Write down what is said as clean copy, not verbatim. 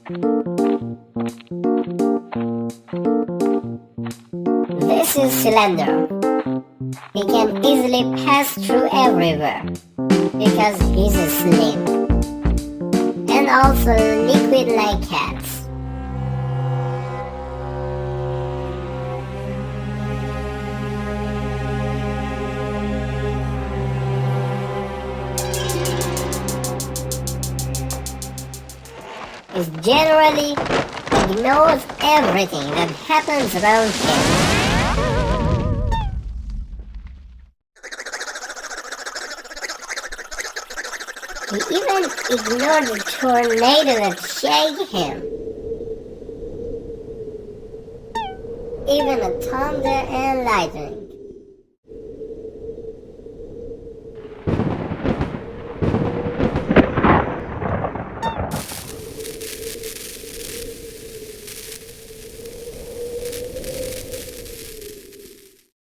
This is Slender. He can easily pass through everywhere because he's slim and also liquid like cats. He generally ignores everything that happens around him. He even ignored the tornado that shaken him. Even the thunder and lightning.